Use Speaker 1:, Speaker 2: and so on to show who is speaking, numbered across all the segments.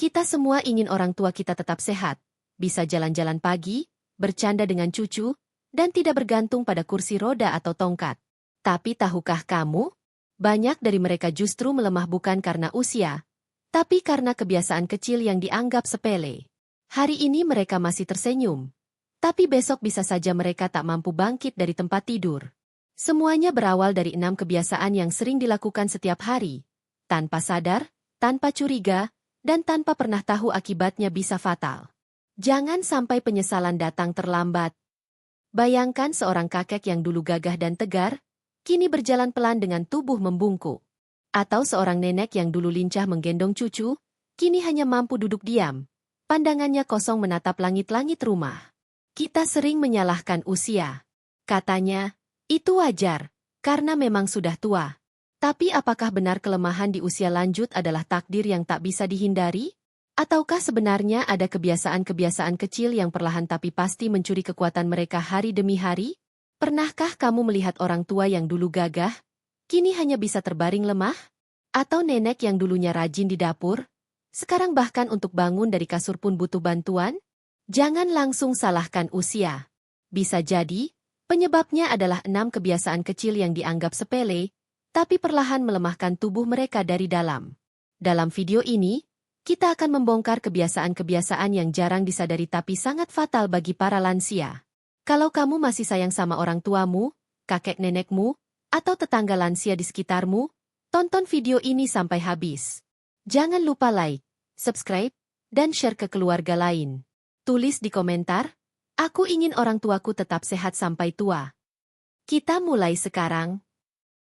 Speaker 1: Kita semua ingin orang tua kita tetap sehat, bisa jalan-jalan pagi, bercanda dengan cucu, dan tidak bergantung pada kursi roda atau tongkat. Tapi tahukah kamu? Banyak dari mereka justru melemah bukan karena usia, tapi karena kebiasaan kecil yang dianggap sepele. Hari ini mereka masih tersenyum, tapi besok bisa saja mereka tak mampu bangkit dari tempat tidur. Semuanya berawal dari 6 kebiasaan yang sering dilakukan setiap hari, tanpa sadar, tanpa curiga, dan tanpa pernah tahu akibatnya bisa fatal. Jangan sampai penyesalan datang terlambat. Bayangkan seorang kakek yang dulu gagah dan tegar, kini berjalan pelan dengan tubuh membungkuk. Atau seorang nenek yang dulu lincah menggendong cucu, kini hanya mampu duduk diam. Pandangannya kosong menatap langit-langit rumah. Kita sering menyalahkan usia. Katanya, itu wajar, karena memang sudah tua. Tapi apakah benar kelemahan di usia lanjut adalah takdir yang tak bisa dihindari? Ataukah sebenarnya ada kebiasaan-kebiasaan kecil yang perlahan tapi pasti mencuri kekuatan mereka hari demi hari? Pernahkah kamu melihat orang tua yang dulu gagah, kini hanya bisa terbaring lemah? Atau nenek yang dulunya rajin di dapur, sekarang bahkan untuk bangun dari kasur pun butuh bantuan? Jangan langsung salahkan usia. Bisa jadi, penyebabnya adalah 6 kebiasaan kecil yang dianggap sepele, tapi perlahan melemahkan tubuh mereka dari dalam. Dalam video ini, kita akan membongkar kebiasaan-kebiasaan yang jarang disadari tapi sangat fatal bagi para lansia. Kalau kamu masih sayang sama orang tuamu, kakek nenekmu, atau tetangga lansia di sekitarmu, tonton video ini sampai habis. Jangan lupa like, subscribe, dan share ke keluarga lain. Tulis di komentar, aku ingin orang tuaku tetap sehat sampai tua. Kita mulai sekarang.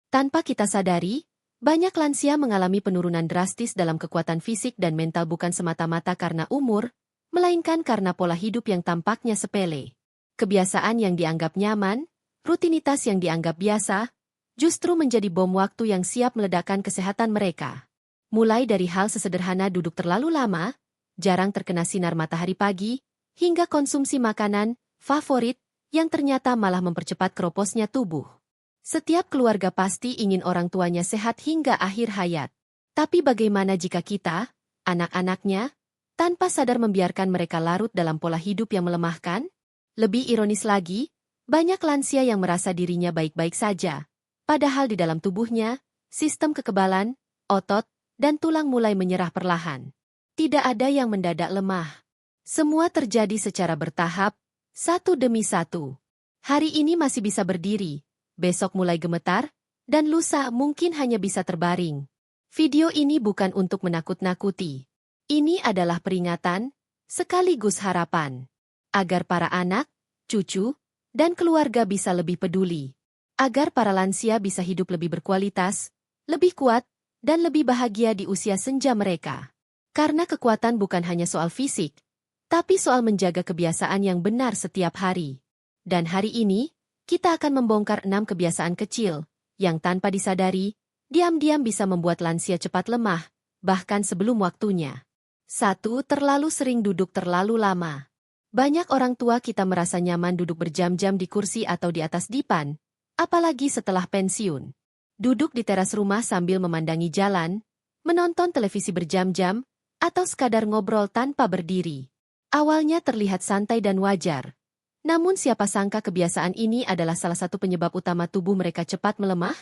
Speaker 1: Tanpa kita sadari, banyak lansia mengalami penurunan drastis dalam kekuatan fisik dan mental bukan semata-mata karena umur, melainkan karena pola hidup yang tampaknya sepele. Kebiasaan yang dianggap nyaman, rutinitas yang dianggap biasa, justru menjadi bom waktu yang siap meledakkan kesehatan mereka. Mulai dari hal sesederhana duduk terlalu lama, jarang terkena sinar matahari pagi, hingga konsumsi makanan favorit yang ternyata malah mempercepat keroposnya tubuh. Setiap keluarga pasti ingin orang tuanya sehat hingga akhir hayat. Tapi bagaimana jika kita, anak-anaknya, tanpa sadar membiarkan mereka larut dalam pola hidup yang melemahkan? Lebih ironis lagi, banyak lansia yang merasa dirinya baik-baik saja. Padahal di dalam tubuhnya, sistem kekebalan, otot, dan tulang mulai menyerah perlahan. Tidak ada yang mendadak lemah. Semua terjadi secara bertahap, satu demi satu. Hari ini masih bisa berdiri, besok mulai gemetar, dan lusa mungkin hanya bisa terbaring. Video ini bukan untuk menakut-nakuti. Ini adalah peringatan, sekaligus harapan. Agar para anak, cucu, dan keluarga bisa lebih peduli. Agar para lansia bisa hidup lebih berkualitas, lebih kuat, dan lebih bahagia di usia senja mereka. Karena kekuatan bukan hanya soal fisik, tapi soal menjaga kebiasaan yang benar setiap hari. Dan hari ini, kita akan membongkar 6 kebiasaan kecil, yang tanpa disadari, diam-diam bisa membuat lansia cepat lemah, bahkan sebelum waktunya. 1. Terlalu sering duduk terlalu lama. Banyak orang tua kita merasa nyaman duduk berjam-jam di kursi atau di atas dipan, apalagi setelah pensiun. Duduk di teras rumah sambil memandangi jalan, menonton televisi berjam-jam, atau sekadar ngobrol tanpa berdiri. Awalnya terlihat santai dan wajar. Namun siapa sangka kebiasaan ini adalah salah satu penyebab utama tubuh mereka cepat melemah?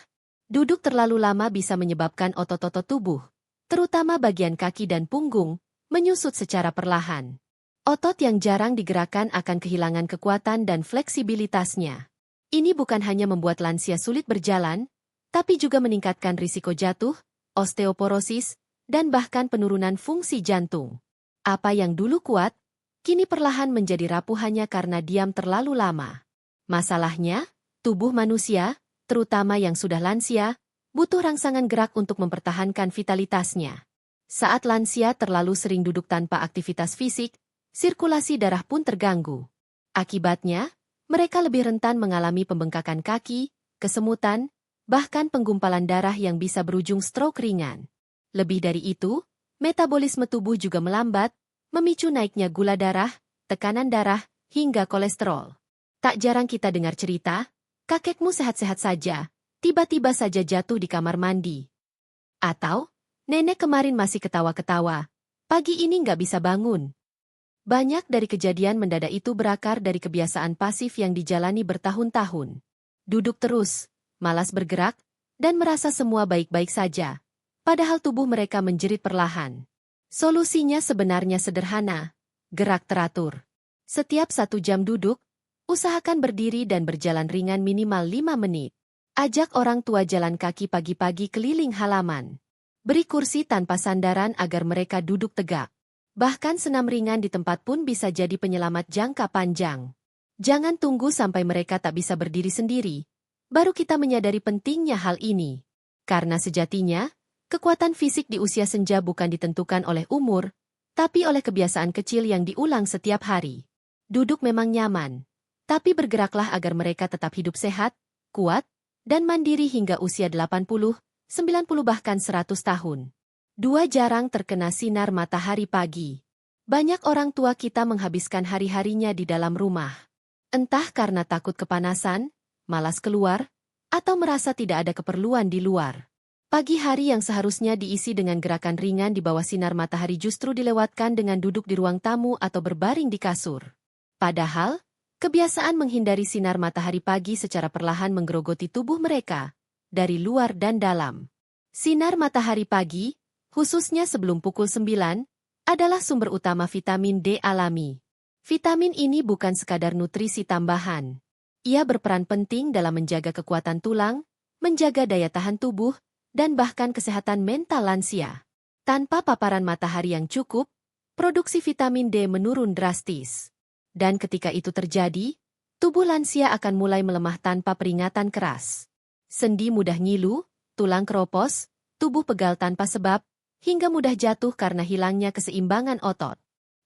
Speaker 1: Duduk terlalu lama bisa menyebabkan otot-otot tubuh, terutama bagian kaki dan punggung, menyusut secara perlahan. Otot yang jarang digerakkan akan kehilangan kekuatan dan fleksibilitasnya. Ini bukan hanya membuat lansia sulit berjalan, tapi juga meningkatkan risiko jatuh, osteoporosis, dan bahkan penurunan fungsi jantung. Apa yang dulu kuat, kini perlahan menjadi rapuh hanya karena diam terlalu lama. Masalahnya, tubuh manusia, terutama yang sudah lansia, butuh rangsangan gerak untuk mempertahankan vitalitasnya. Saat lansia terlalu sering duduk tanpa aktivitas fisik, sirkulasi darah pun terganggu. Akibatnya, mereka lebih rentan mengalami pembengkakan kaki, kesemutan, bahkan penggumpalan darah yang bisa berujung stroke ringan. Lebih dari itu, metabolisme tubuh juga melambat, memicu naiknya gula darah, tekanan darah, hingga kolesterol. Tak jarang kita dengar cerita, kakekmu sehat-sehat saja, tiba-tiba saja jatuh di kamar mandi. Atau, nenek kemarin masih ketawa-ketawa, Pagi ini nggak bisa bangun. Banyak dari kejadian mendadak itu berakar dari kebiasaan pasif yang dijalani bertahun-tahun. Duduk terus, malas bergerak, dan merasa semua baik-baik saja. Padahal tubuh mereka menjerit perlahan. Solusinya sebenarnya sederhana. Gerak teratur. Setiap 1 jam duduk, usahakan berdiri dan berjalan ringan minimal 5 menit. Ajak orang tua jalan kaki pagi-pagi keliling halaman. Beri kursi tanpa sandaran agar mereka duduk tegak. Bahkan senam ringan di tempat pun bisa jadi penyelamat jangka panjang. Jangan tunggu sampai mereka tak bisa berdiri sendiri, baru kita menyadari pentingnya hal ini. Karena sejatinya, kekuatan fisik di usia senja bukan ditentukan oleh umur, tapi oleh kebiasaan kecil yang diulang setiap hari. Duduk memang nyaman, tapi bergeraklah agar mereka tetap hidup sehat, kuat, dan mandiri hingga usia 80, 90 bahkan 100 tahun. 2. Jarang terkena sinar matahari pagi. Banyak orang tua kita menghabiskan hari-harinya di dalam rumah. Entah karena takut kepanasan, malas keluar, atau merasa tidak ada keperluan di luar. Pagi hari yang seharusnya diisi dengan gerakan ringan di bawah sinar matahari justru dilewatkan dengan duduk di ruang tamu atau berbaring di kasur. Padahal, kebiasaan menghindari sinar matahari pagi secara perlahan menggerogoti tubuh mereka, dari luar dan dalam. Sinar matahari pagi, khususnya sebelum pukul 9, adalah sumber utama vitamin D alami. Vitamin ini bukan sekadar nutrisi tambahan. Ia berperan penting dalam menjaga kekuatan tulang, menjaga daya tahan tubuh, dan bahkan kesehatan mental lansia. Tanpa paparan matahari yang cukup, produksi vitamin D menurun drastis. Dan ketika itu terjadi, tubuh lansia akan mulai melemah tanpa peringatan keras. Sendi mudah ngilu, tulang keropos, tubuh pegal tanpa sebab, hingga mudah jatuh karena hilangnya keseimbangan otot.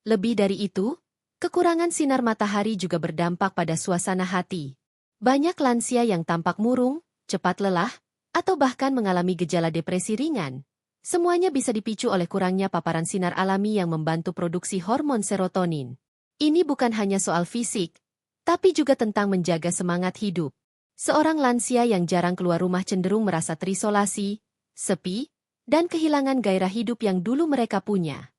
Speaker 1: Lebih dari itu, kekurangan sinar matahari juga berdampak pada suasana hati. Banyak lansia yang tampak murung, cepat lelah, atau bahkan mengalami gejala depresi ringan. Semuanya bisa dipicu oleh kurangnya paparan sinar alami yang membantu produksi hormon serotonin. Ini bukan hanya soal fisik, tapi juga tentang menjaga semangat hidup. Seorang lansia yang jarang keluar rumah cenderung merasa terisolasi, sepi, dan kehilangan gairah hidup yang dulu mereka punya.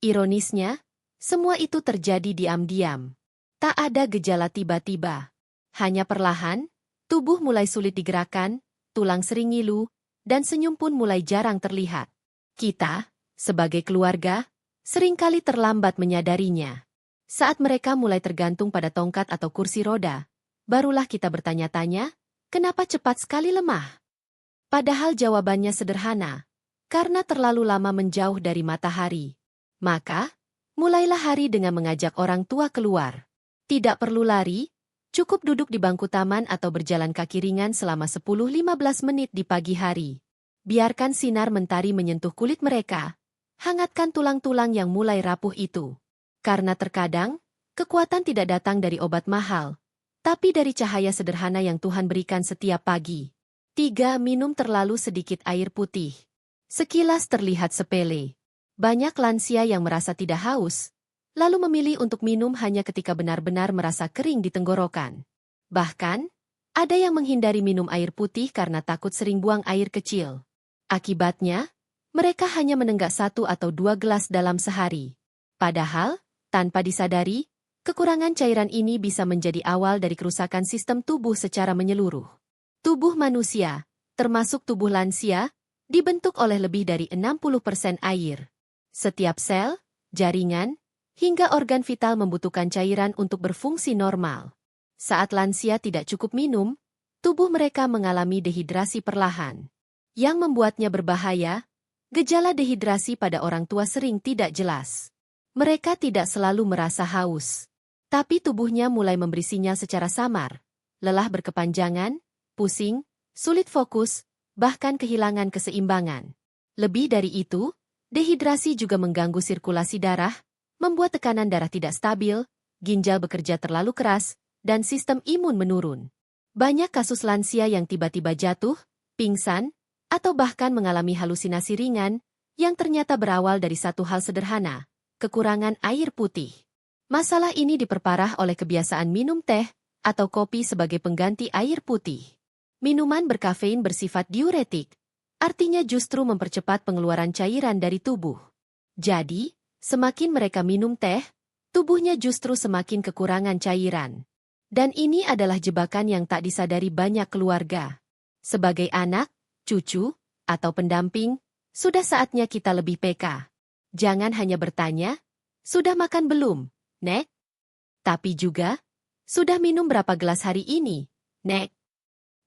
Speaker 1: Ironisnya, semua itu terjadi diam-diam. Tak ada gejala tiba-tiba. Hanya perlahan, tubuh mulai sulit digerakkan, tulang sering ngilu, dan senyum pun mulai jarang terlihat. Kita, sebagai keluarga, seringkali terlambat menyadarinya. Saat mereka mulai tergantung pada tongkat atau kursi roda, barulah kita bertanya-tanya, kenapa cepat sekali lemah? Padahal jawabannya sederhana. Karena terlalu lama menjauh dari matahari. Maka, mulailah hari dengan mengajak orang tua keluar. Tidak perlu lari, cukup duduk di bangku taman atau berjalan kaki ringan selama 10-15 menit di pagi hari. Biarkan sinar mentari menyentuh kulit mereka. Hangatkan tulang-tulang yang mulai rapuh itu. Karena terkadang, kekuatan tidak datang dari obat mahal, tapi dari cahaya sederhana yang Tuhan berikan setiap pagi. 3. Minum terlalu sedikit air putih. Sekilas terlihat sepele. Banyak lansia yang merasa tidak haus, lalu memilih untuk minum hanya ketika benar-benar merasa kering di tenggorokan. Bahkan, ada yang menghindari minum air putih karena takut sering buang air kecil. Akibatnya, mereka hanya menenggak 1 atau 2 gelas dalam sehari. Padahal, tanpa disadari, kekurangan cairan ini bisa menjadi awal dari kerusakan sistem tubuh secara menyeluruh. Tubuh manusia, termasuk tubuh lansia, dibentuk oleh lebih dari 60% air. Setiap sel, jaringan, hingga organ vital membutuhkan cairan untuk berfungsi normal. Saat lansia tidak cukup minum, tubuh mereka mengalami dehidrasi perlahan. Yang membuatnya berbahaya, gejala dehidrasi pada orang tua sering tidak jelas. Mereka tidak selalu merasa haus, tapi tubuhnya mulai memberi sinyal secara samar. Lelah berkepanjangan, pusing, sulit fokus, bahkan kehilangan keseimbangan. Lebih dari itu, dehidrasi juga mengganggu sirkulasi darah, membuat tekanan darah tidak stabil, ginjal bekerja terlalu keras, dan sistem imun menurun. Banyak kasus lansia yang tiba-tiba jatuh, pingsan, atau bahkan mengalami halusinasi ringan, yang ternyata berawal dari satu hal sederhana, kekurangan air putih. Masalah ini diperparah oleh kebiasaan minum teh atau kopi sebagai pengganti air putih. Minuman berkafein bersifat diuretik, artinya justru mempercepat pengeluaran cairan dari tubuh. Jadi, Semakin mereka minum teh, tubuhnya justru semakin kekurangan cairan. Dan ini adalah jebakan yang tak disadari banyak keluarga. Sebagai anak, cucu, atau pendamping, sudah saatnya kita lebih peka. Jangan hanya bertanya, "Sudah makan belum, Nek?" Tapi juga, "Sudah minum berapa gelas hari ini, Nek?"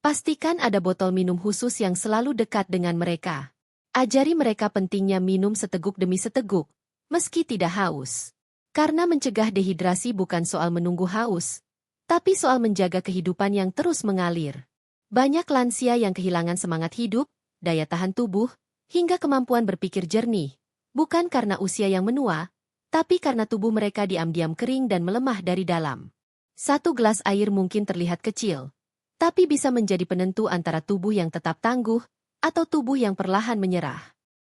Speaker 1: Pastikan ada botol minum khusus yang selalu dekat dengan mereka. Ajari mereka pentingnya minum seteguk demi seteguk, meski tidak haus. Karena mencegah dehidrasi bukan soal menunggu haus, tapi soal menjaga kehidupan yang terus mengalir. Banyak lansia yang kehilangan semangat hidup, daya tahan tubuh, hingga kemampuan berpikir jernih, bukan karena usia yang menua, tapi karena tubuh mereka diam-diam kering dan melemah dari dalam. Satu gelas air mungkin terlihat kecil, tapi bisa menjadi penentu antara tubuh yang tetap tangguh atau tubuh yang perlahan menyerah.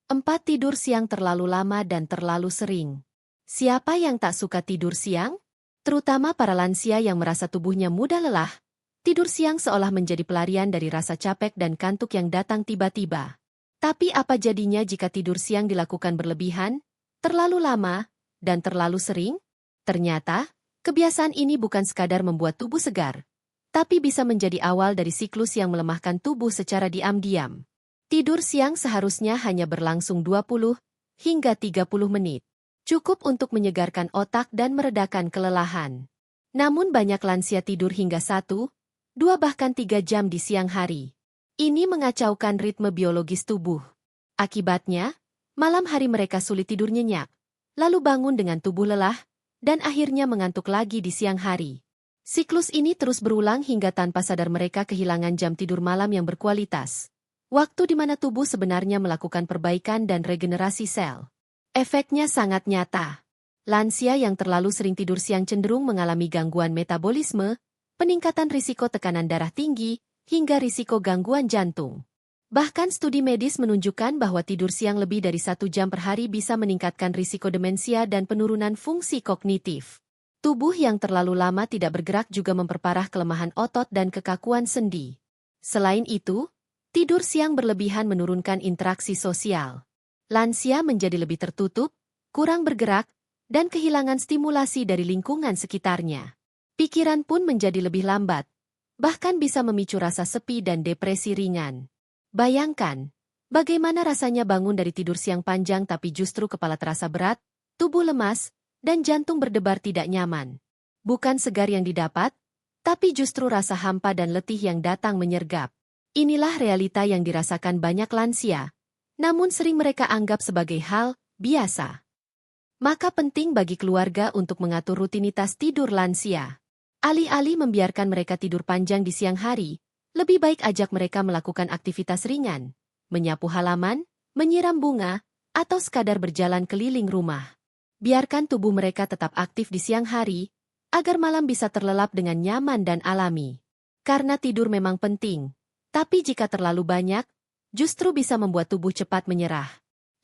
Speaker 1: 4. Tidur siang terlalu lama dan terlalu sering. Siapa yang tak suka tidur siang? Terutama para lansia yang merasa tubuhnya mudah lelah. Tidur siang seolah menjadi pelarian dari rasa capek dan kantuk yang datang tiba-tiba. Tapi apa jadinya jika tidur siang dilakukan berlebihan, terlalu lama, dan terlalu sering? Ternyata, kebiasaan ini bukan sekadar membuat tubuh segar, tapi bisa menjadi awal dari siklus yang melemahkan tubuh secara diam-diam. Tidur siang seharusnya hanya berlangsung 20 hingga 30 menit. Cukup untuk menyegarkan otak dan meredakan kelelahan. Namun banyak lansia tidur hingga 1, 2 bahkan 3 jam di siang hari. Ini mengacaukan ritme biologis tubuh. Akibatnya, malam hari mereka sulit tidur nyenyak, lalu bangun dengan tubuh lelah, dan akhirnya mengantuk lagi di siang hari. Siklus ini terus berulang hingga tanpa sadar mereka kehilangan jam tidur malam yang berkualitas. Waktu di mana tubuh sebenarnya melakukan perbaikan dan regenerasi sel. Efeknya sangat nyata. Lansia yang terlalu sering tidur siang cenderung mengalami gangguan metabolisme, peningkatan risiko tekanan darah tinggi, hingga risiko gangguan jantung. Bahkan studi medis menunjukkan bahwa tidur siang lebih dari 1 jam per hari bisa meningkatkan risiko demensia dan penurunan fungsi kognitif. Tubuh yang terlalu lama tidak bergerak juga memperparah kelemahan otot dan kekakuan sendi. Selain itu, tidur siang berlebihan menurunkan interaksi sosial. Lansia menjadi lebih tertutup, kurang bergerak, dan kehilangan stimulasi dari lingkungan sekitarnya. Pikiran pun menjadi lebih lambat, bahkan bisa memicu rasa sepi dan depresi ringan. Bayangkan, bagaimana rasanya bangun dari tidur siang panjang tapi justru kepala terasa berat, tubuh lemas, dan jantung berdebar tidak nyaman. Bukan segar yang didapat, tapi justru rasa hampa dan letih yang datang menyergap. Inilah realita yang dirasakan banyak lansia, namun sering mereka anggap sebagai hal biasa. Maka penting bagi keluarga untuk mengatur rutinitas tidur lansia. Alih-alih membiarkan mereka tidur panjang di siang hari, lebih baik ajak mereka melakukan aktivitas ringan, menyapu halaman, menyiram bunga, atau sekadar berjalan keliling rumah. Biarkan tubuh mereka tetap aktif di siang hari, agar malam bisa terlelap dengan nyaman dan alami. Karena tidur memang penting, tapi jika terlalu banyak, justru bisa membuat tubuh cepat menyerah.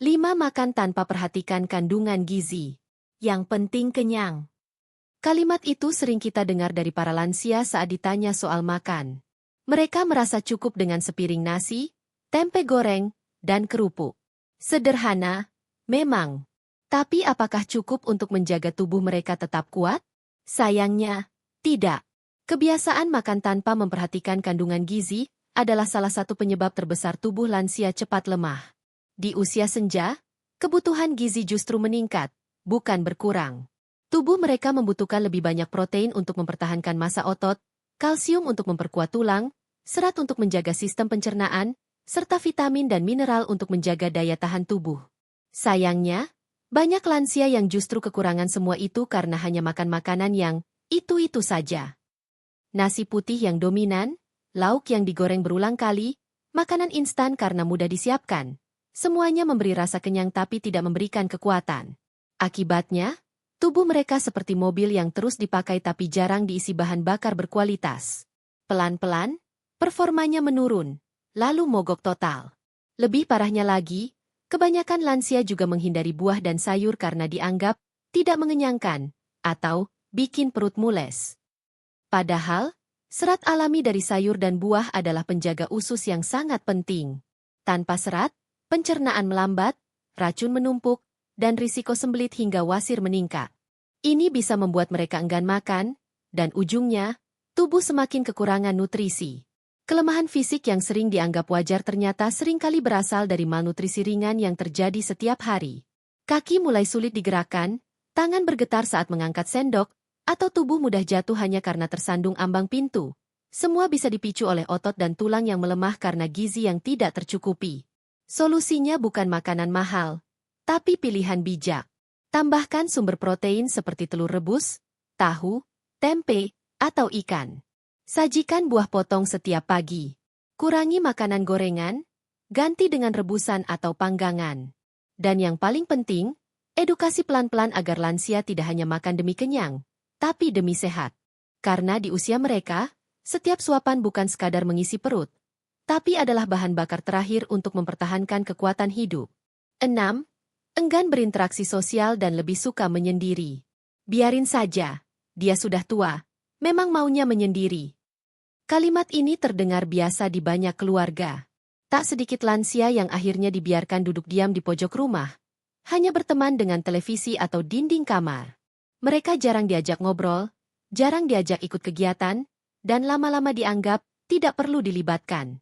Speaker 1: 5. Makan tanpa perhatikan kandungan gizi. Yang penting kenyang. Kalimat itu sering kita dengar dari para lansia saat ditanya soal makan. Mereka merasa cukup dengan sepiring nasi, tempe goreng, dan kerupuk. Sederhana, memang. Tapi apakah cukup untuk menjaga tubuh mereka tetap kuat? Sayangnya, tidak. Kebiasaan makan tanpa memperhatikan kandungan gizi adalah salah satu penyebab terbesar tubuh lansia cepat lemah. Di usia senja, kebutuhan gizi justru meningkat, bukan berkurang. Tubuh mereka membutuhkan lebih banyak protein untuk mempertahankan massa otot, kalsium untuk memperkuat tulang, serat untuk menjaga sistem pencernaan, serta vitamin dan mineral untuk menjaga daya tahan tubuh. Sayangnya, banyak lansia yang justru kekurangan semua itu karena hanya makan makanan yang itu-itu saja. Nasi putih yang dominan, lauk yang digoreng berulang kali, makanan instan karena mudah disiapkan. Semuanya memberi rasa kenyang tapi tidak memberikan kekuatan. Akibatnya, tubuh mereka seperti mobil yang terus dipakai tapi jarang diisi bahan bakar berkualitas. Pelan-pelan, performanya menurun, lalu mogok total. Lebih parahnya lagi, kebanyakan lansia juga menghindari buah dan sayur karena dianggap tidak mengenyangkan atau bikin perut mules. Padahal, serat alami dari sayur dan buah adalah penjaga usus yang sangat penting. Tanpa serat, pencernaan melambat, racun menumpuk, dan risiko sembelit hingga wasir meningkat. Ini bisa membuat mereka enggan makan, dan ujungnya, tubuh semakin kekurangan nutrisi. Kelemahan fisik yang sering dianggap wajar ternyata seringkali berasal dari malnutrisi ringan yang terjadi setiap hari. Kaki mulai sulit digerakkan, tangan bergetar saat mengangkat sendok, atau tubuh mudah jatuh hanya karena tersandung ambang pintu. Semua bisa dipicu oleh otot dan tulang yang melemah karena gizi yang tidak tercukupi. Solusinya bukan makanan mahal, tapi pilihan bijak. Tambahkan sumber protein seperti telur rebus, tahu, tempe, atau ikan. Sajikan buah potong setiap pagi. Kurangi makanan gorengan, ganti dengan rebusan atau panggangan. Dan yang paling penting, edukasi pelan-pelan agar lansia tidak hanya makan demi kenyang, tapi demi sehat. Karena di usia mereka, setiap suapan bukan sekadar mengisi perut, tapi adalah bahan bakar terakhir untuk mempertahankan kekuatan hidup. 6. Enggan berinteraksi sosial dan lebih suka menyendiri. Biarin saja, dia sudah tua, memang maunya menyendiri. Kalimat ini terdengar biasa di banyak keluarga. Tak sedikit lansia yang akhirnya dibiarkan duduk diam di pojok rumah, hanya berteman dengan televisi atau dinding kamar. Mereka jarang diajak ngobrol, jarang diajak ikut kegiatan, dan lama-lama dianggap tidak perlu dilibatkan.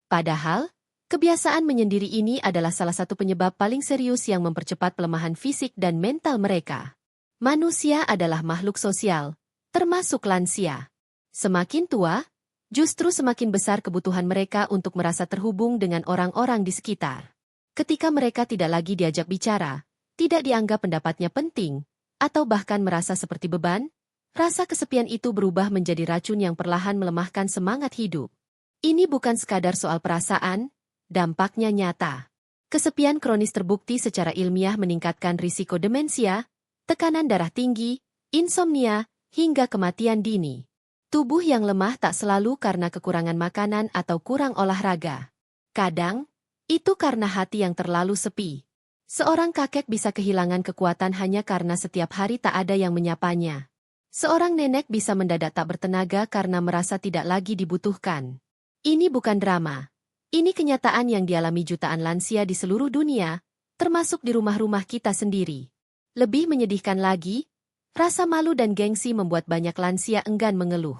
Speaker 1: Padahal, kebiasaan menyendiri ini adalah salah satu penyebab paling serius yang mempercepat pelemahan fisik dan mental mereka. Manusia adalah makhluk sosial, termasuk lansia. Semakin tua, justru semakin besar kebutuhan mereka untuk merasa terhubung dengan orang-orang di sekitar. Ketika mereka tidak lagi diajak bicara, tidak dianggap pendapatnya penting, atau bahkan merasa seperti beban, rasa kesepian itu berubah menjadi racun yang perlahan melemahkan semangat hidup. Ini bukan sekadar soal perasaan, dampaknya nyata. Kesepian kronis terbukti secara ilmiah meningkatkan risiko demensia, tekanan darah tinggi, insomnia, hingga kematian dini. Tubuh yang lemah tak selalu karena kekurangan makanan atau kurang olahraga. Kadang, itu karena hati yang terlalu sepi. Seorang kakek bisa kehilangan kekuatan hanya karena setiap hari tak ada yang menyapanya. Seorang nenek bisa mendadak tak bertenaga karena merasa tidak lagi dibutuhkan. Ini bukan drama. Ini kenyataan yang dialami jutaan lansia di seluruh dunia, termasuk di rumah-rumah kita sendiri. Lebih menyedihkan lagi, rasa malu dan gengsi membuat banyak lansia enggan mengeluh.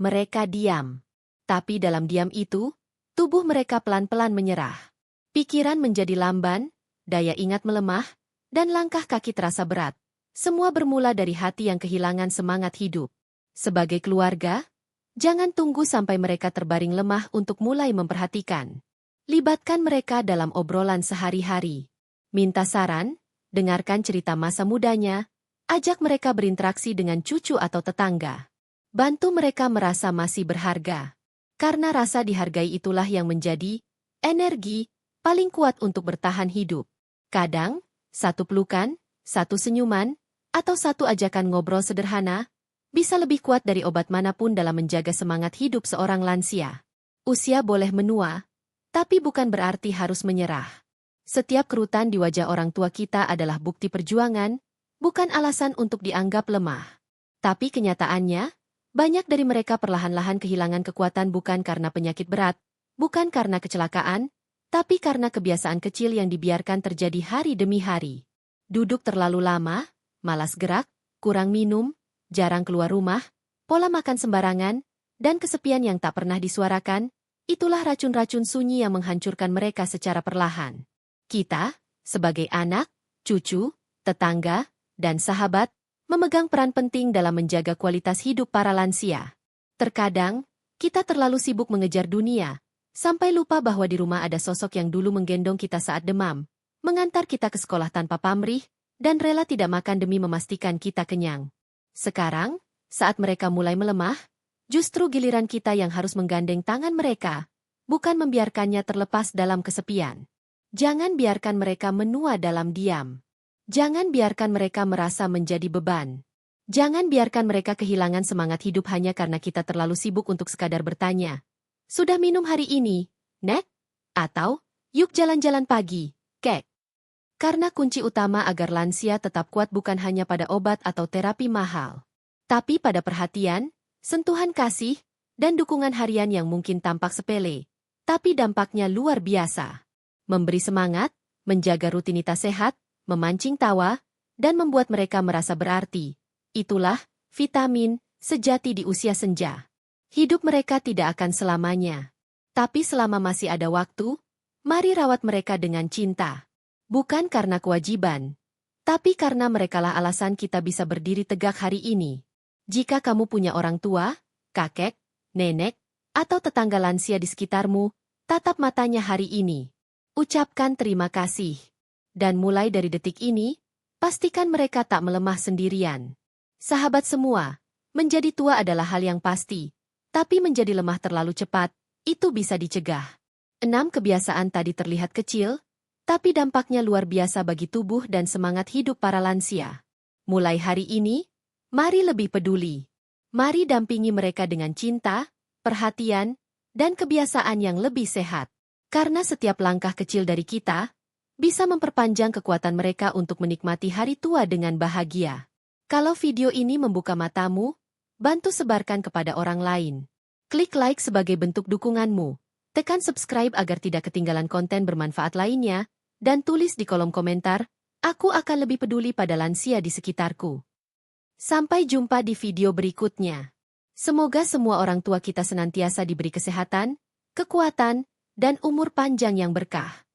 Speaker 1: Mereka diam. Tapi dalam diam itu, tubuh mereka pelan-pelan menyerah. Pikiran menjadi lamban, daya ingat melemah, dan langkah kaki terasa berat. Semua bermula dari hati yang kehilangan semangat hidup. Sebagai keluarga, jangan tunggu sampai mereka terbaring lemah untuk mulai memperhatikan. Libatkan mereka dalam obrolan sehari-hari. Minta saran, dengarkan cerita masa mudanya, ajak mereka berinteraksi dengan cucu atau tetangga. Bantu mereka merasa masih berharga. Karena rasa dihargai itulah yang menjadi energi paling kuat untuk bertahan hidup. Kadang, satu pelukan, satu senyuman, atau satu ajakan ngobrol sederhana, bisa lebih kuat dari obat manapun dalam menjaga semangat hidup seorang lansia. Usia boleh menua, tapi bukan berarti harus menyerah. Setiap kerutan di wajah orang tua kita adalah bukti perjuangan, bukan alasan untuk dianggap lemah. Tapi kenyataannya, banyak dari mereka perlahan-lahan kehilangan kekuatan bukan karena penyakit berat, bukan karena kecelakaan, tapi karena kebiasaan kecil yang dibiarkan terjadi hari demi hari. Duduk terlalu lama, malas gerak, kurang minum, jarang keluar rumah, pola makan sembarangan, dan kesepian yang tak pernah disuarakan, itulah racun-racun sunyi yang menghancurkan mereka secara perlahan. Kita, sebagai anak, cucu, tetangga, dan sahabat, memegang peran penting dalam menjaga kualitas hidup para lansia. Terkadang, kita terlalu sibuk mengejar dunia, sampai lupa bahwa di rumah ada sosok yang dulu menggendong kita saat demam, mengantar kita ke sekolah tanpa pamrih, dan rela tidak makan demi memastikan kita kenyang. Sekarang, saat mereka mulai melemah, justru giliran kita yang harus menggandeng tangan mereka, bukan membiarkannya terlepas dalam kesepian. Jangan biarkan mereka menua dalam diam. Jangan biarkan mereka merasa menjadi beban. Jangan biarkan mereka kehilangan semangat hidup hanya karena kita terlalu sibuk untuk sekadar bertanya, "Sudah minum hari ini, Nek?" Atau, "Yuk jalan-jalan pagi, Kek." Karena kunci utama agar lansia tetap kuat bukan hanya pada obat atau terapi mahal, tapi pada perhatian, sentuhan kasih, dan dukungan harian yang mungkin tampak sepele, tapi dampaknya luar biasa. Memberi semangat, menjaga rutinitas sehat, memancing tawa, dan membuat mereka merasa berarti. Itulah vitamin sejati di usia senja. Hidup mereka tidak akan selamanya. Tapi selama masih ada waktu, mari rawat mereka dengan cinta. Bukan karena kewajiban, tapi karena merekalah alasan kita bisa berdiri tegak hari ini. Jika kamu punya orang tua, kakek, nenek, atau tetangga lansia di sekitarmu, tatap matanya hari ini. Ucapkan terima kasih. Dan mulai dari detik ini, pastikan mereka tak melemah sendirian. Sahabat semua, menjadi tua adalah hal yang pasti, tapi menjadi lemah terlalu cepat, itu bisa dicegah. 6 kebiasaan tadi terlihat kecil, tapi dampaknya luar biasa bagi tubuh dan semangat hidup para lansia. Mulai hari ini, mari lebih peduli. Mari dampingi mereka dengan cinta, perhatian, dan kebiasaan yang lebih sehat. Karena setiap langkah kecil dari kita, bisa memperpanjang kekuatan mereka untuk menikmati hari tua dengan bahagia. Kalau video ini membuka matamu, bantu sebarkan kepada orang lain. Klik like sebagai bentuk dukunganmu. Tekan subscribe agar tidak ketinggalan konten bermanfaat lainnya, dan tulis di kolom komentar, aku akan lebih peduli pada lansia di sekitarku. Sampai jumpa di video berikutnya. Semoga semua orang tua kita senantiasa diberi kesehatan, kekuatan, dan umur panjang yang berkah.